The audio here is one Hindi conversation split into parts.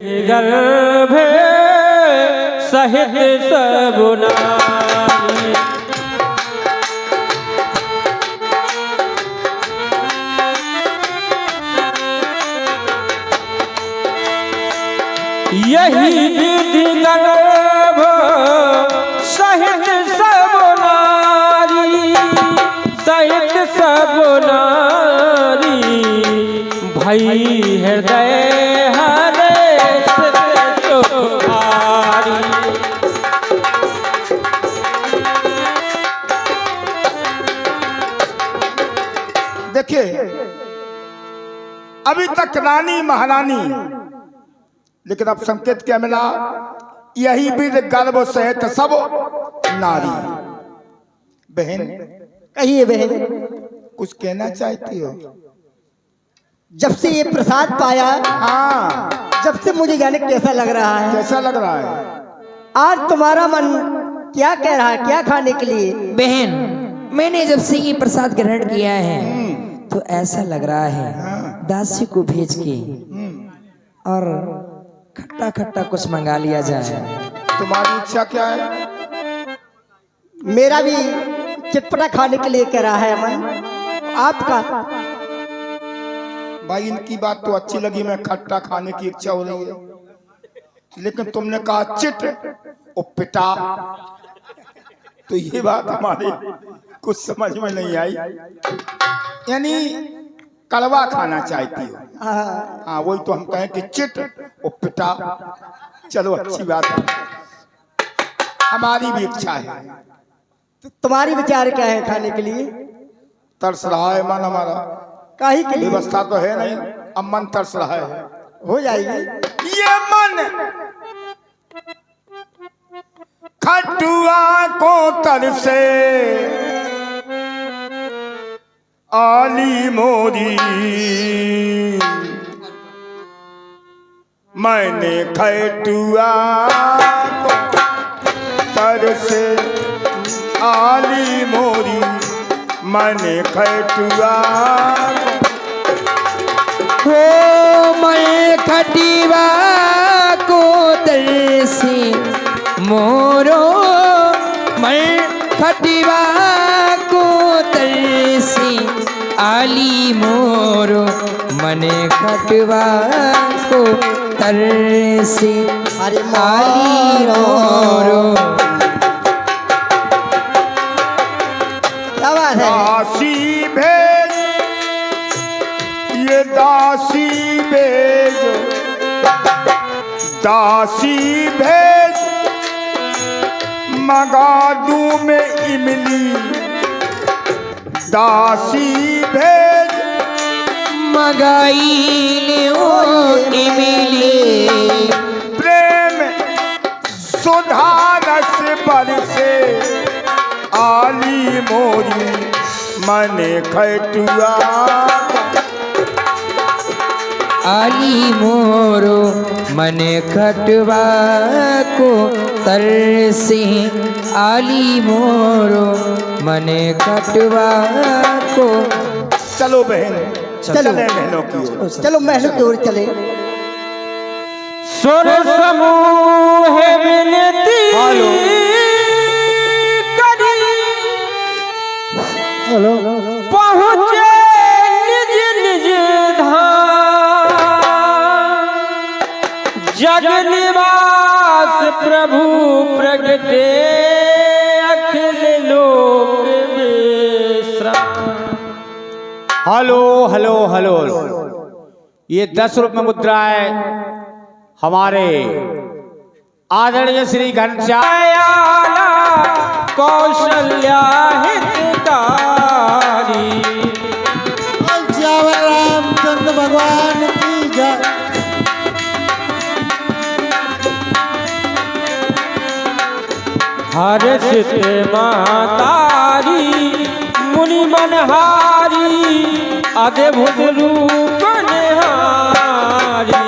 गर्भ सहित सब नारी। यही विधि गर्भ सहित सब नारी, सहित सब नारी। भई हृदय देखिए, अभी तक रानी महारानी, लेकिन अब संकेत क्या मिला? यही विध गर्भ सहित सब नारी। बहन कहिए बहन, कुछ कहना चाहती हो? जब से ये प्रसाद पाया, हाँ, जब से मुझे जाने कैसा लग रहा है। कैसा लग रहा है? आज तुम्हारा मन क्या कह रहा है, क्या खाने के लिए? बहन, मैंने जब से ये प्रसाद ग्रहण किया है तो ऐसा लग रहा है दासी को भेज के और खट्टा खट्टा कुछ मंगा लिया जाए। तुम्हारी इच्छा क्या है? मेरा भी चटपटा खाने के लिए कह रहा है मन। आपका? भाई इनकी बात तो अच्छी लगी, मैं खट्टा खाने की इच्छा हो रही है, लेकिन तुमने कहा चिट और पिटा, तो ये बात हमारी कुछ समझ में नहीं आई। यानी कड़वा खाना चाहती हो? हाँ, वही तो हम कहें कि चिट और पिटा। चलो अच्छी बात है, हमारी भी इच्छा है। तो तुम्हारी विचार क्या है खाने के लिए? तरस रहा है मन हमारा। काहे के लिए? व्यवस्था तो है नहीं, अब मन तरस रहा है। हो जाएगी। ये मन खटुआ को तरसे आली मोरी, मैंने खटुआ को तरसे आली मोरी, मैंने खटुआ हो मैं खटिवा को तरसी मोरो, मैं खटिवा को तरसी आली मोरो, मने खटवा को तरसी अरे आली मोरो। क्या बात है? दासी भेज, ये दासी भेज, दासी भेज, मगा दूं मैं इमली, दासी भेज, मगाई लियो इमली, प्रेम सुधा रस बरसे आली मोरी, मने खटुआ आली मोरो, मने खटवा को तरसी आली मोरो, मने खटवा को। चलो बहन, चलो। चले बहनों की ओर। चलो महल की ओर चले। सुर समूह विनती हेलो, पहुँचे निज निज धाम, जग निवास प्रभु प्रगटे अखिल लोक विश्राम। हेलो हेलो हेलो, ये 10 रुपये मुद्राएं हमारे आदरणीय श्री घनश्याम कौशल्या हितकारी, रामचंद्र भगवान की जय। हर्षित महतारी मुनि मनहारी, अद्भुत रूप निहारी।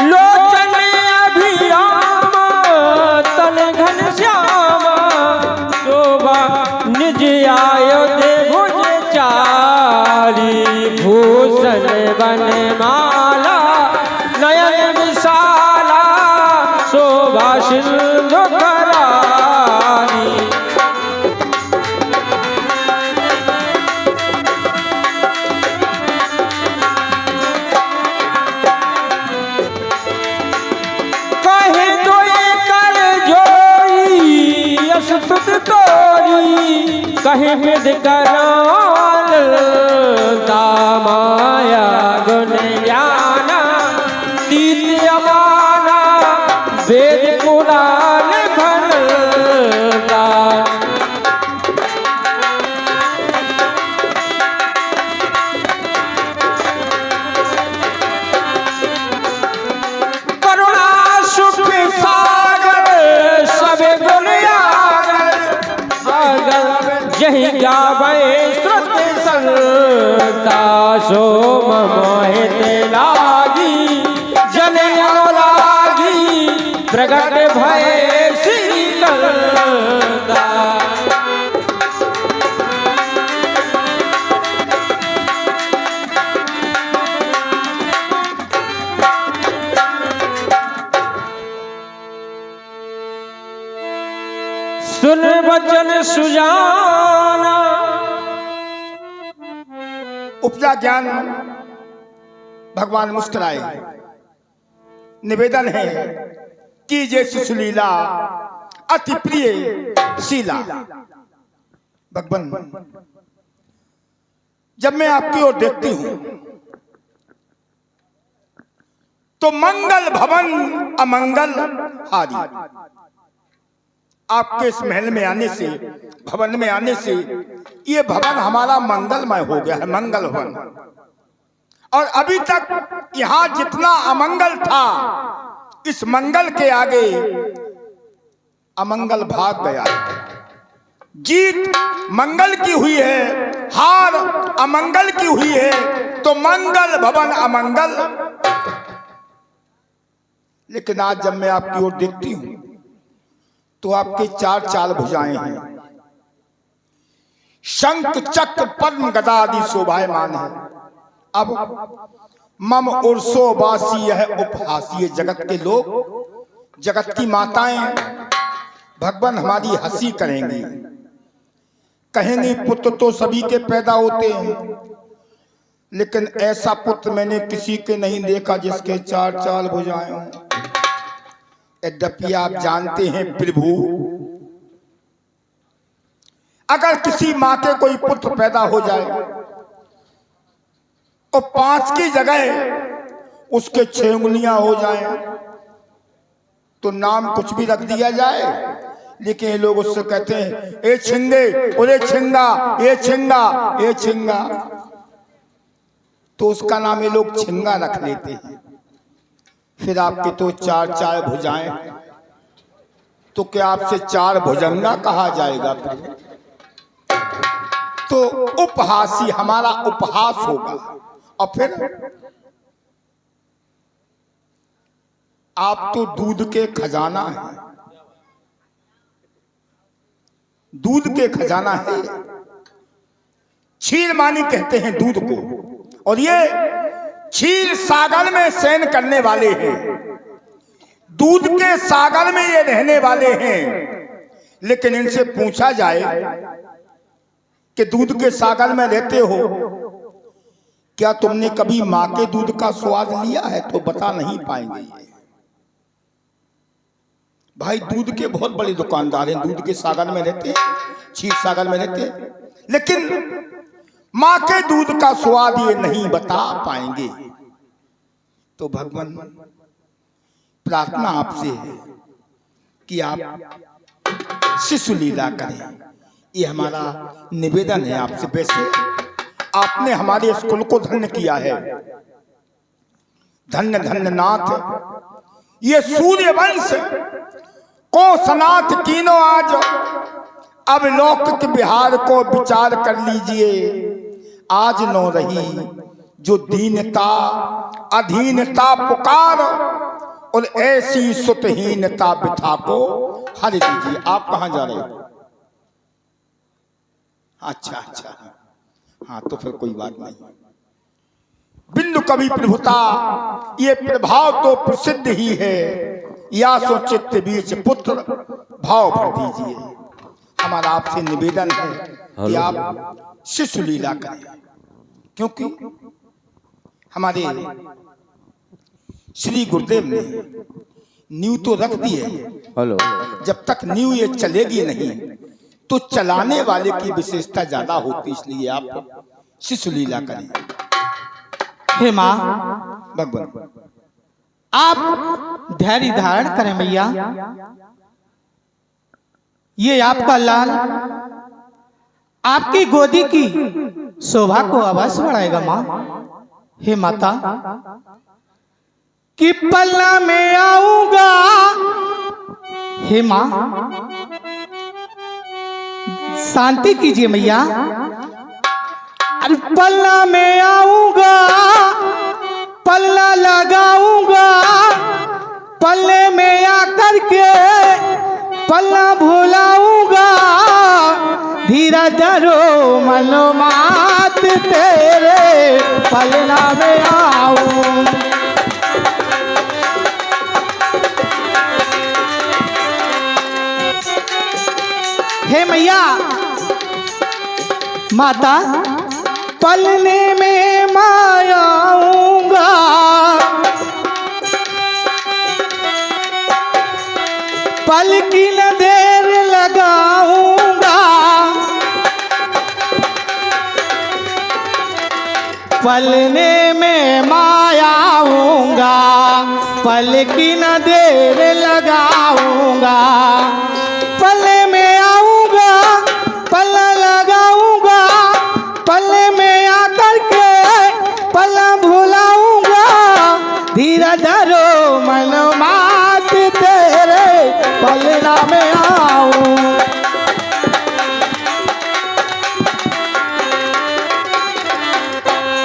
लोचन अभिराम तन घनश्याम, तोरी कहीं मिद कराल दामाया गुण ज्ञाना तीत अमाना वेद पुराण भनदा करुणा सुख सागर सब गुण यही गावे श्रुति संता सो मोहित लागी जन लागी प्रगट भय श्री कंदा सुन वचन सुजाना उपजा ज्ञान भगवान मुस्कुराए। निवेदन है कि जे सुशीला अति प्रिय शीला। भगवान जब मैं आपकी ओर देखती हूं तो मंगल भवन अमंगल हारी। आपके इस महल में आने से, भवन में आने से ये भवन हमारा मंगलमय हो गया है, मंगल भवन। और अभी तक यहां जितना अमंगल था, इस मंगल के आगे अमंगल भाग गया। जीत मंगल की हुई है, हार अमंगल की हुई है, तो मंगल भवन अमंगल। लेकिन आज जब मैं आपकी ओर देखती हूं तो आपके चार चाल भुजाएं हैं, शंख चक्र पद्म गदा आदि शोभायमान है। अब मम उर्सो वासी यह उपहासी, जगत के लोग, जगत की माताएं भगवान हमारी हंसी करेंगी, कहेंगे पुत्र तो सभी के पैदा होते हैं, लेकिन ऐसा पुत्र मैंने किसी के नहीं देखा जिसके चार चाल भुजाएं हों। यद्यपि आप जानते हैं प्रभु, अगर किसी माँ के कोई पुत्र पैदा हो जाए और 5 की जगह उसके 6 उंगलियां हो जाएं, तो नाम कुछ भी रख दिया जाए, लेकिन ये लोग उससे कहते हैं ए छिंगे, ओरे छिंगा, ये छिंगा, ये छिंगा, तो उसका नाम ये लोग छिंगा रख लेते हैं। फिर आपके तो चार चार भुजाएं, तो क्या आपसे 4 भुजंगा कहा जाएगा? तो उपहासी, हमारा उपहास होगा। और फिर आप तो दूध के खजाना है, दूध के खजाना है। क्षीर मानी कहते हैं दूध को, और ये क्षीर सागर में शयन करने वाले हैं, दूध के सागर में ये रहने वाले हैं। लेकिन इनसे पूछा जाए कि दूध के सागर में रहते हो, क्या तुमने कभी मां के दूध का स्वाद लिया है? तो बता नहीं पाएंगे। भाई दूध के बहुत बड़े दुकानदार हैं, दूध के सागर में रहते हैं, क्षीर सागर में रहते हैं, लेकिन मां के दूध का स्वाद ये नहीं बता पाएंगे। तो भगवान प्रार्थना आपसे है कि आप शिशु लीला करें, ये हमारा निवेदन है आपसे। वैसे आपने हमारे इस कुल को धन्य किया है, धन्य धन्य नाथ। ये सूर्य वंश को सनाथ कीनो आज, अब लौकिक बिहार को विचार कर लीजिए। आज नो रही जो दीनता अधीनता पुकार, और ऐसी सुतहीनता बिथा को हर दीजिए। आप कहां जा रहे हो? अच्छा अच्छा, हाँ तो फिर कोई बात नहीं। बिंदु कवि प्रभुता ये प्रभाव तो प्रसिद्ध ही है, या सो चित्त बीच पुत्र भाव भर दीजिए। हमारा आपसे निवेदन है कि आप शिशु लीला करें, क्योंकि हमारे श्री गुरुदेव ने नींव तो रख दी है। हेलो, जब तक नींव ये चलेगी नहीं तो चलाने वाले की विशेषता ज्यादा होती, इसलिए आप शिशु लीला करें। हे माँ, भगवान आप धैर्य धारण करें मैया। ये आपका लाल आपकी गोदी की शोभा को अवश्य बढ़ाएगा माँ। हे माता, कि पलना में आऊंगा। हे माँ, शांति कीजिए मैया। अरे पलना में आऊंगा, पल्ला लगाऊंगा, पल्ले में आकर के पल्ला भुलाऊंगा। धीरा धरो मनोमात तेरे पलना में आऊं। हे मैया, माता पलने में मायाऊंगा, पल की न देर लगाऊंगा। पलने में मायाऊंगा, पल की न देर लगाऊंगा। पल्ले में आऊंगा, पल्ला लगाऊंगा, पल्ले में आकर के पल्ला भुलाऊंगा। धीरा धरो मनोमात तेरे पलना में आऊं।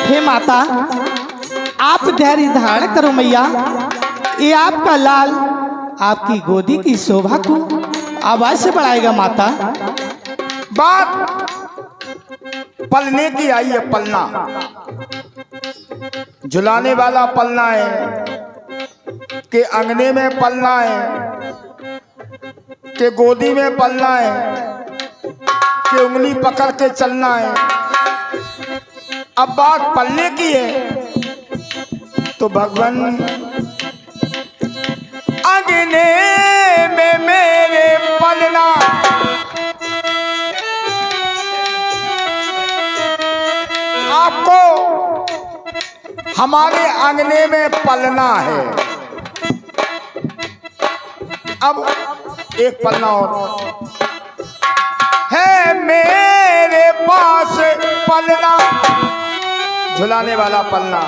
हे माता, आप धैर्य धारण करो मैया। ये आपका लाल आपकी गोदी की शोभा को अवश्य बढ़ाएगा माता। बात पलने की आई है, पलना झुलाने वाला पलना है, कि अंगने में पलना है, कि गोदी में पलना है, कि उंगली पकड़ के चलना है। अब बात पलने की है तो भगवान अंगने में मेरे पलना, आपको हमारे अंगने में पलना है। अब एक पलना और है मेरे पास पलना, झुलाने वाला पलना।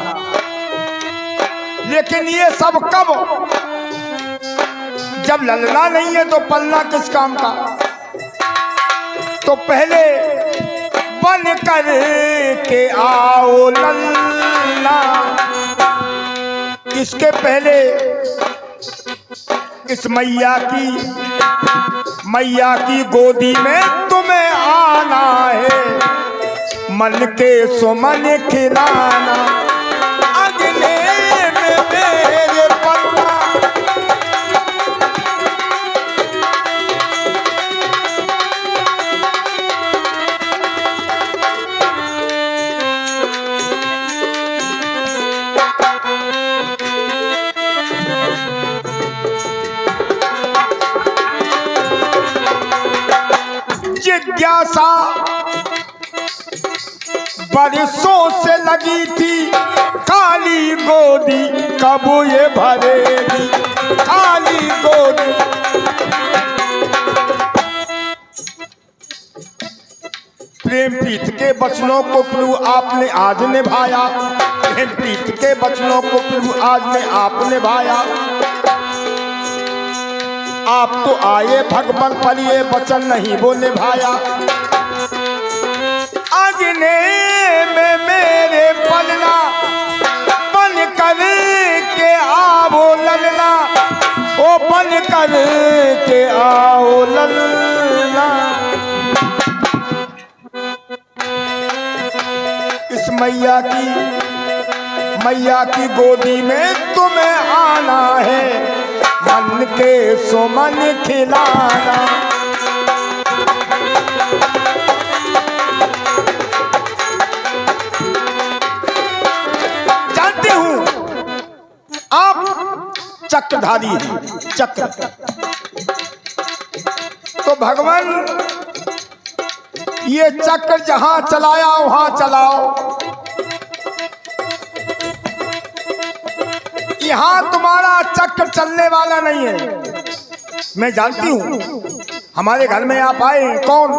लेकिन ये सब कब? जब ललना नहीं है तो पलना किस काम का? तो पहले बन कर के आओ ललना। इसके पहले इस मैया की गोदी में तुम्हें आना है, मन के सुमन खिलाना। अगले में मेरे पलना, जिज्ञासा बरसों से लगी थी, खाली गोदी कब ये भरेगी, खाली गोदी। प्रेम प्रीत के वचनों को प्रभु आपने आज निभाया, प्रेम प्रीत के वचनों को प्रभु आज ने आप निभाया। आप तो आए भगवान पर ये वचन नहीं वो निभाया। अंगने में मेरे पलना, बन कर के आओ ललना, ओ बन कर के आओ ललना। इस मैया की गोदी में तुम्हें आना है, मन के सुमन खिलाना। जानती हूं आप चक्रधारी हैं, चक्र। तो भगवान ये चक्र जहां चलाया वहां चलाओ। यहां तुम्हारा चक्र चलने वाला नहीं है। मैं जानती हूं हमारे घर में आप आए कौन?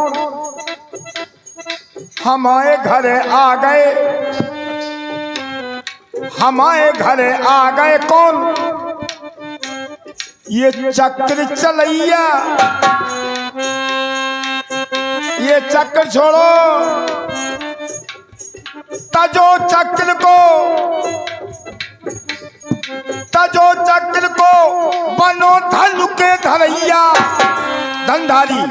हमारे घर आ गए, हमारे घर आ गए कौन? ये चक्र चलैया। ये चक्र छोड़ो, तजो चक्र को, तजो चक्र को बनो धनु के धरैया। धनधारी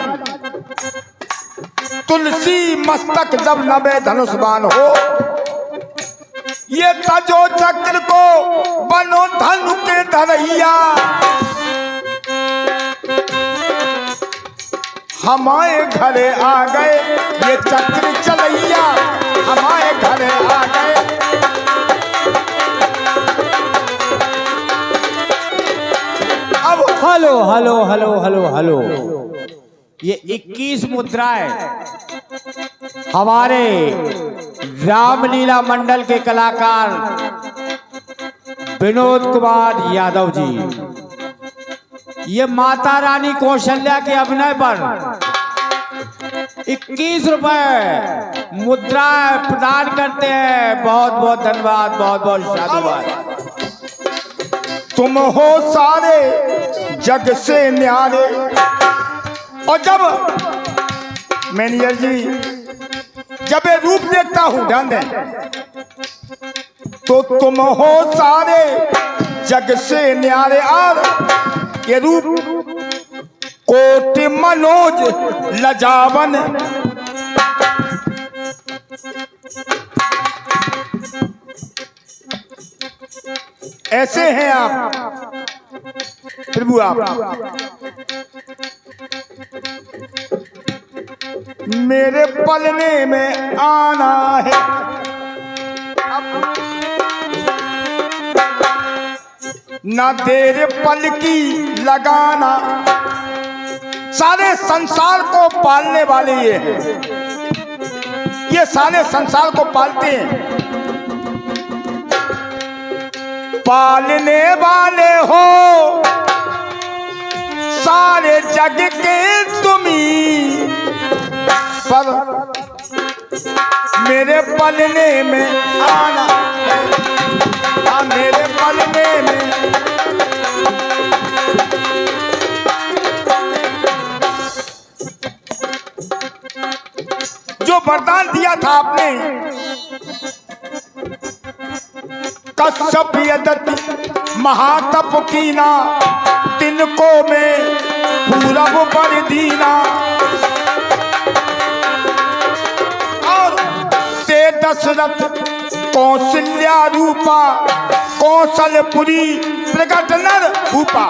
तुलसी मस्तक जब नभे धनुषबान हो। ये तजो चक्र को बनो धनु के धरैया। हमारे घरे आ गए ये चक्र चलैया। हमारे घरे आ गए। अब hello hello hello hello hello, ये 21 मुद्राएं हमारे रामलीला मंडल के कलाकार विनोद कुमार यादव जी, ये माता रानी कौशल्या के अभिनय पर 21 रुपए मुद्रा प्रदान करते हैं। बहुत बहुत धन्यवाद, बहुत बहुत साधुवाद। तुम हो सारे जग से न्यारे। और जब मैनेजर जी जब ये रूप देखता हूं, ध्यान दें, तो तुम हो सारे जग से न्यारे। और ये रूप कोटि मनोज लजावन। ऐसे हैं आप प्रभु। आप मेरे पलने में आना है। ना देर पल की लगाना। सारे संसार को पालने वाले ये हैं। ये सारे संसार को पालते हैं। पालने वाले हो सारे जग के तुम्ही, पर मेरे पलने में आना है। हाँ, मेरे पलने में। जो वरदान दिया था आपने कश्यप यदति महातप कीना, तिनको में पूरब पर दीना। और ते दशरथ कौशल्या रूपा, कौशलपुरी प्रकट नर भूपा।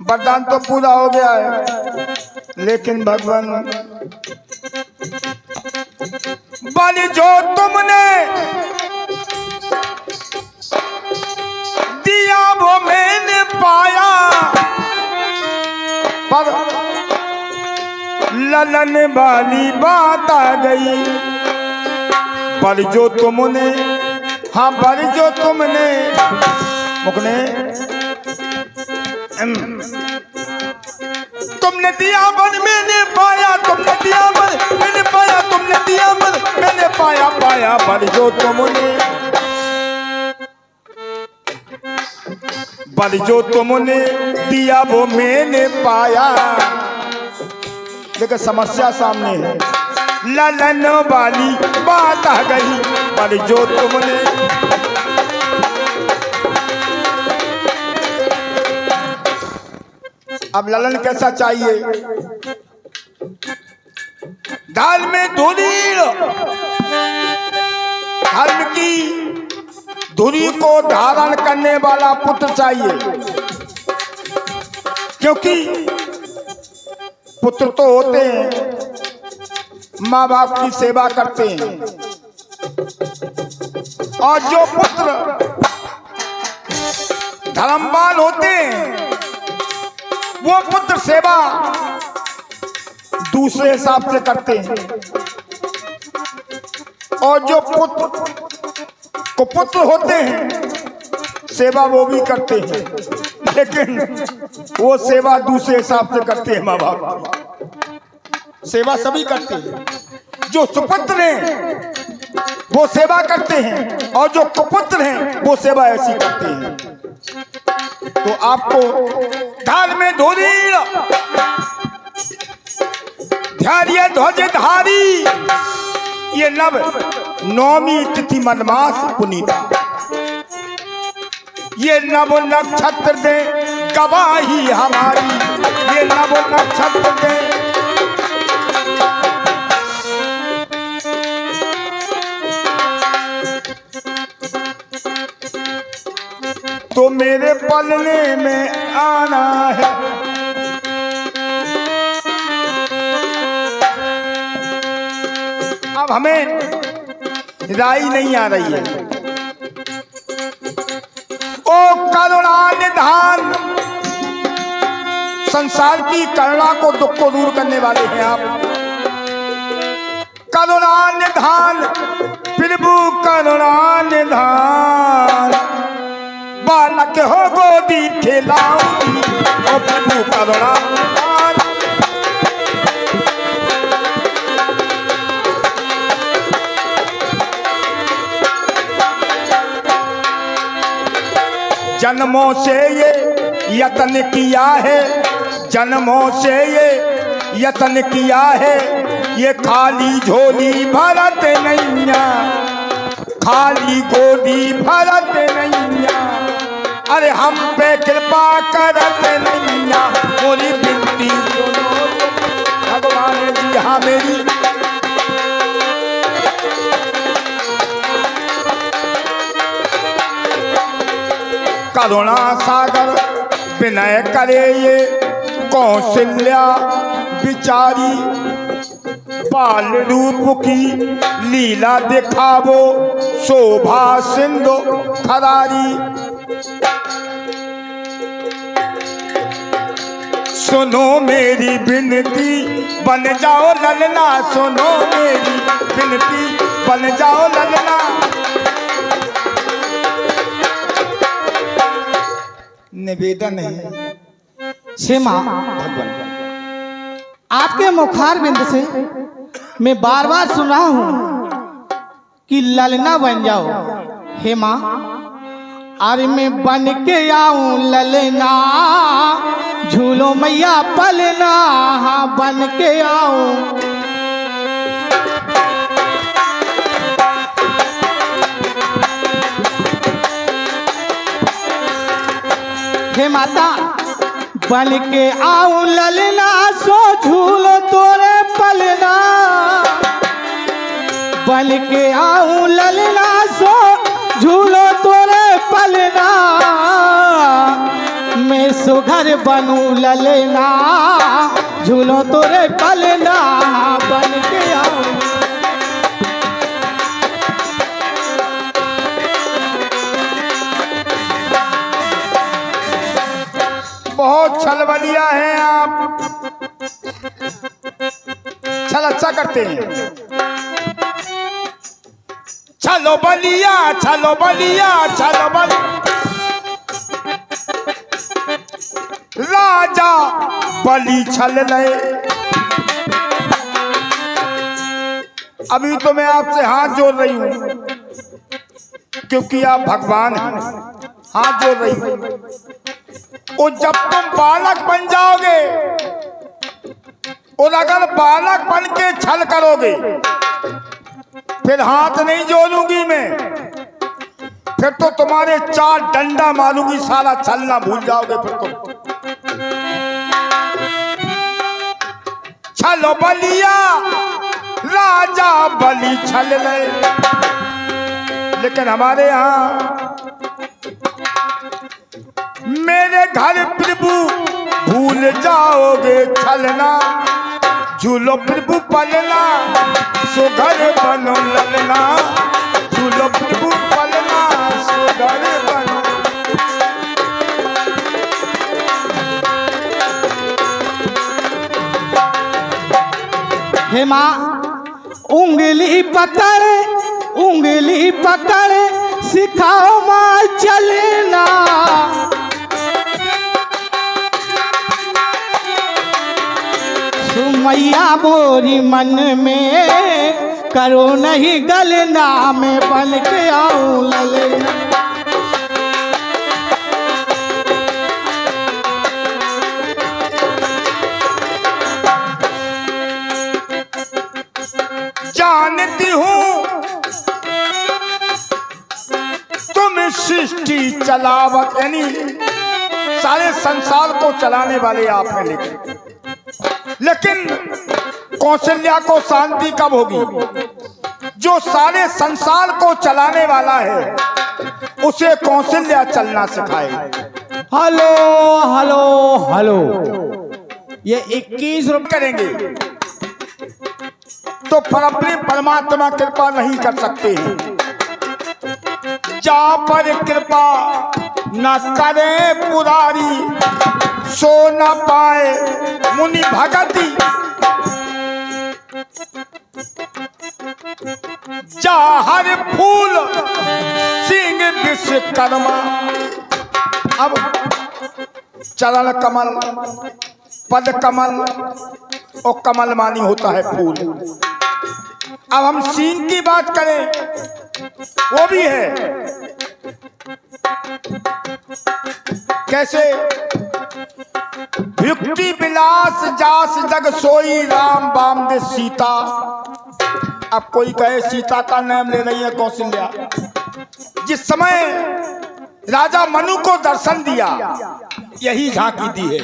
वरदान तो पूरा हो गया है, लेकिन भगवान बल जो तुमने दिया वो मैंने पाया। पर ललन वाली बात आ गई। पर जो तुमने, हाँ पर जो तुमने मुकने तुमने दिया बल मैंने पाया। तुमने दिया बल मैंने पाया। तुमने दिया बल मैंने पाया। पाया पर जो तुमने, बल जो तुमने दिया वो मैंने पाया। लेकिन समस्या सामने है। ललन वाली बात आ गई। बल जो तुमने, अब ललन कैसा चाहिए? दाल में धुरी, धर्म की धुरी को धारण करने वाला पुत्र चाहिए। क्योंकि पुत्र तो होते हैं माँ बाप की सेवा करते हैं, और जो पुत्र धर्मवान होते हैं वो पुत्र सेवा दूसरे हिसाब से करते हैं, और जो पुत्र कुपुत्र होते हैं सेवा वो भी करते हैं, लेकिन वो सेवा दूसरे हिसाब से करते हैं। माँ बाप सेवा सभी करते हैं, जो सुपुत्र हैं वो सेवा करते हैं, और जो कुपुत्र हैं वो सेवा ऐसी करते हैं। तो आपको धार में धूरीण ध्यारिय ध्वजधारी, ये नव नौमी तिथि मनमास पुनीता, ये नव नक्षत्र दे गवाही हमारी, ये नव नक्षत्र दे। तो मेरे पलने में आना है, अब हमें राई नहीं आ रही है। ओ करुणा निधान, संसार की करुणा को दुख को दूर करने वाले हैं आप। करुणा निधान प्रभु करुणा निधान, बालक हो गोदी खिलाऊंगी ओ प्रभु करुणा निधान। जन्मों से ये यत्न किया है, जन्मों से ये यत्न किया है, ये खाली झोली भरत नैया, खाली गोदी भरत नैया। अरे हम पे कृपा करत नैया, मोरी बिनती सुनो भगवान जी। हाँ मेरी करुणा सागर विनय करे ये कौशल्या बिचारी, बाल रूप की लीला दिखावो शोभा सिंधु खरारी। सुनो मेरी बिनती बन जाओ ललना, सुनो मेरी बिनती बन जाओ ललना। निवेदन है हे माँ, आपके मुखार बिंद से मैं बार बार सुन रहा हूँ कि ललना बन जाओ। हे माँ, अरे मैं बन के आऊं ललना, झूलो मैया पलना, हाँ बन के आऊं। हे माता, बन के आऊं ललना, सो झूलो तोरे पलना, बन के आऊं ललना, सो झूलो तोरे पलना। मैं सुघर बनूं ललना, झूलो तोरे पलना, बन के आऊं। बहुत छलबलिया हैं आप, छल अच्छा करते हैं। छलो बलिया छलो बलिया छलो बल, राजा बलि छल ले। अभी तो मैं आपसे हाथ जोड़ रही हूं क्योंकि आप भगवान हैं, हाथ जोड़ रही हूं। और जब तुम बालक बन जाओगे और अगर बालक बन के छल करोगे, फिर हाथ नहीं जोड़ूंगी मैं, फिर तो तुम्हारे 4 डंडा मारूंगी, सारा छलना भूल जाओगे फिर तुम। छलो बलिया राजा बलि छल ले। लेकिन हमारे यहाँ मेरे घर प्रभु भूल जाओगे छलना, झूलो प्रभु पलना, सुघर बनो ललना, झूलो प्रभु पलना, सुघर बनो। हे माँ उंगली पकड़ सिखाओ माँ चलना। सुमैया मोरी मन में करो नहीं गलना, मैं बन के आऊं ललना। जानती हूँ तुम सृष्टि चलावत, यानी सारे संसार को चलाने वाले आप हैं, लेकिन कौशल्या को शांति कब होगी? जो सारे संसार को चलाने वाला है उसे कौशल्या चलना सिखाए। हेलो हेलो हेलो, ये 21 रुपये करेंगे तो अपने परमात्मा कृपा नहीं कर सकते हैं। जा पर कृपा न करे पुरारी, सो न पाए मुनि भगति। जा हर फूल सिंह विश्वकर्मा। अब चरण कमल, पद कमल और कमल मानी होता है फूल। अब हम सींग की बात करें, वो भी है। कैसे? युक्ति विलास जास जग सोई, राम बाम दे सीता। अब कोई कहे सीता का नाम ले रही है कौशल्या। जिस समय राजा मनु को दर्शन दिया, यही झांकी दी है।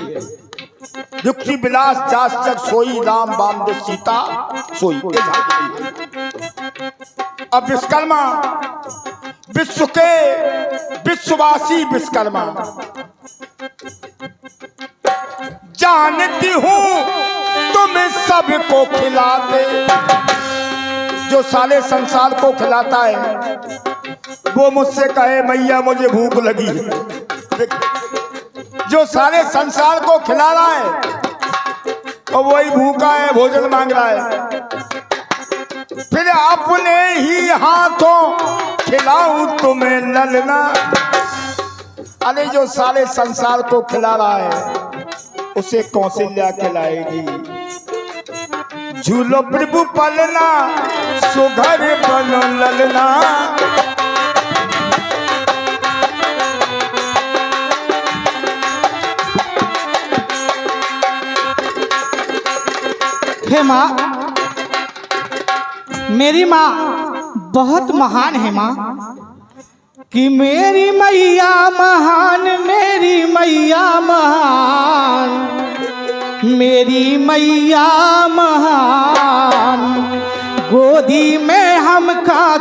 युक्ति विलास जास जग सोई, राम बाम दे सीता सोई, ये झांकी दी है। अब विश्वकर्मा, विश्व के विश्ववासी विश्वकर्मा, जानती हूँ तुम सबको खिलाते। जो सारे संसार को खिलाता है वो मुझसे कहे मैया मुझे भूख लगी है। जो सारे संसार को खिला रहा है और वही भूखा है, भोजन मांग रहा है। फिर अपने ही हाथों खिलाऊं तुम्हें ललना। अरे जो सारे संसार को खिला रहा है उसे कौशल्या खिलाएगी। झूलो प्रभु पलना, सुघर बनो ललना। हे माँ, मेरी माँ बहुत महान है माँ, कि मेरी मैया महान, मेरी मैया महान, मेरी मैया महान। गोदी में हम खा